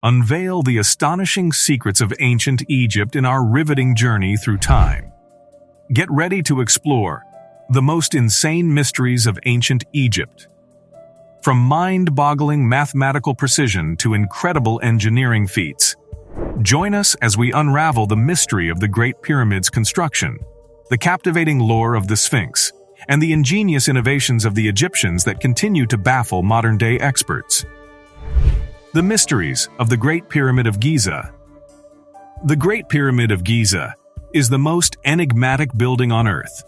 unveil the astonishing secrets of ancient Egypt in our riveting journey through time. Get ready to explore the most insane mysteries of ancient Egypt. From mind-boggling mathematical precision to incredible engineering feats, join us as we unravel the mystery of the Great Pyramid's construction, the captivating lore of the Sphinx, and the ingenious innovations of the Egyptians that continue to baffle modern-day experts. The mysteries of the Great Pyramid of Giza. The Great Pyramid of Giza is the most enigmatic building on Earth.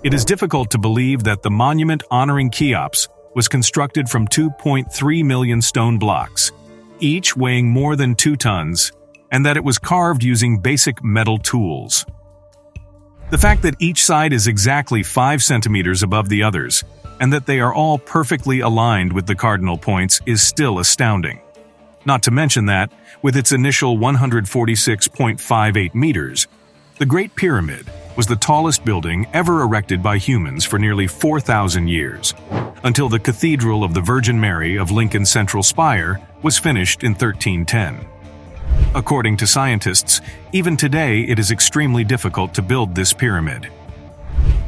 It is difficult to believe that the monument honoring Cheops was constructed from 2.3 million stone blocks, each weighing more than 2 tons, and that it was carved using basic metal tools. The fact that each side is exactly 5 centimeters above the others, and that they are all perfectly aligned with the cardinal points is still astounding. Not to mention that, with its initial 146.58 meters, the Great Pyramid was the tallest building ever erected by humans for nearly 4,000 years, until the Cathedral of the Virgin Mary of Lincoln's Central Spire was finished in 1310. According to scientists, even today it is extremely difficult to build this pyramid.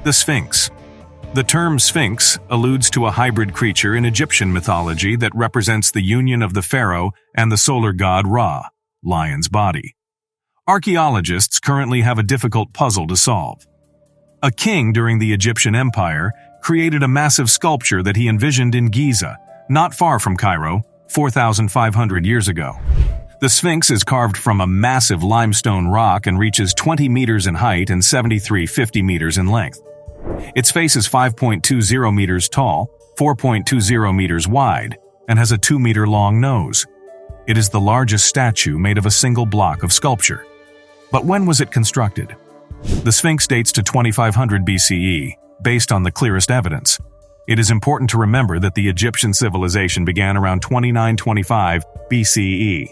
The Sphinx. The term Sphinx alludes to a hybrid creature in Egyptian mythology that represents the union of the pharaoh and the solar god Ra, lion's body. Archaeologists currently have a difficult puzzle to solve. A king during the Egyptian Empire created a massive sculpture that he envisioned in Giza, not far from Cairo, 4,500 years ago. The Sphinx is carved from a massive limestone rock and reaches 20 meters in height and 73.50 meters in length. Its face is 5.20 meters tall, 4.20 meters wide, and has a 2-meter-long nose. It is the largest statue made of a single block of sculpture. But when was it constructed? The Sphinx dates to 2500 BCE, based on the clearest evidence. It is important to remember that the Egyptian civilization began around 2925 BCE.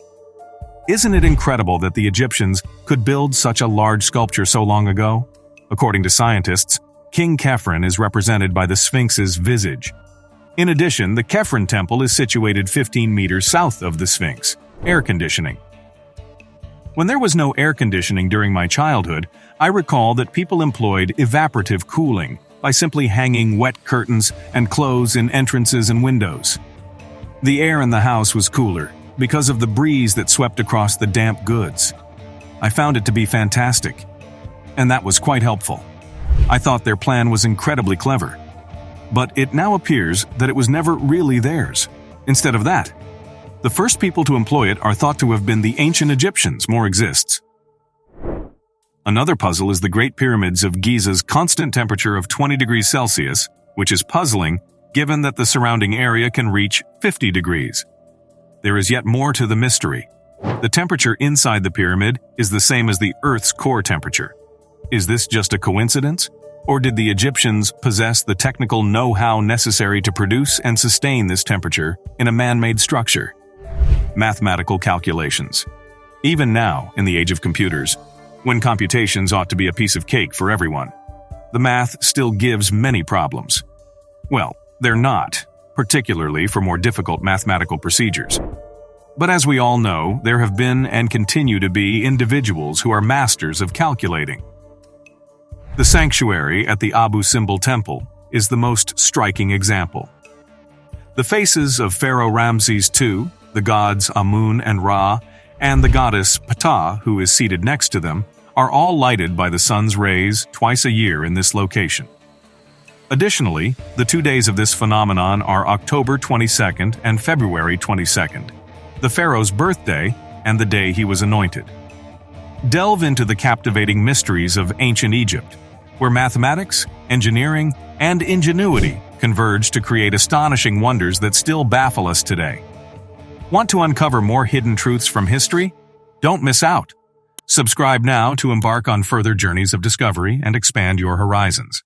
Isn't it incredible that the Egyptians could build such a large sculpture so long ago? According to scientists, King Khephren is represented by the Sphinx's visage. In addition, the Khephren Temple is situated 15 meters south of the Sphinx. Air conditioning. When there was no air conditioning during my childhood, I recall that people employed evaporative cooling by simply hanging wet curtains and clothes in entrances and windows. The air in the house was cooler because of the breeze that swept across the damp goods. I found it to be fantastic, and that was quite helpful. I thought their plan was incredibly clever, but it now appears that it was never really theirs. Instead of that, the first people to employ it are thought to have been the ancient Egyptians. More exists. Another puzzle is the Great Pyramids of Giza's constant temperature of 20 degrees Celsius, which is puzzling given that the surrounding area can reach 50 degrees. There is yet more to the mystery. The temperature inside the pyramid is the same as the Earth's core temperature. Is this just a coincidence? Or did the Egyptians possess the technical know-how necessary to produce and sustain this temperature in a man-made structure? Mathematical calculations. Even now, in the age of computers, when computations ought to be a piece of cake for everyone, the math still gives many problems. Well, they're not, particularly for more difficult mathematical procedures. But as we all know, there have been and continue to be individuals who are masters of calculating. The sanctuary at the Abu Simbel Temple is the most striking example. The faces of Pharaoh Ramses II, the gods Amun and Ra, and the goddess Ptah, who is seated next to them, are all lighted by the sun's rays twice a year in this location. Additionally, the 2 days of this phenomenon are October 22nd and February 22nd, the pharaoh's birthday and the day he was anointed. Delve into the captivating mysteries of ancient Egypt, where mathematics, engineering, and ingenuity converge to create astonishing wonders that still baffle us today. Want to uncover more hidden truths from history? Don't miss out. Subscribe now to embark on further journeys of discovery and expand your horizons.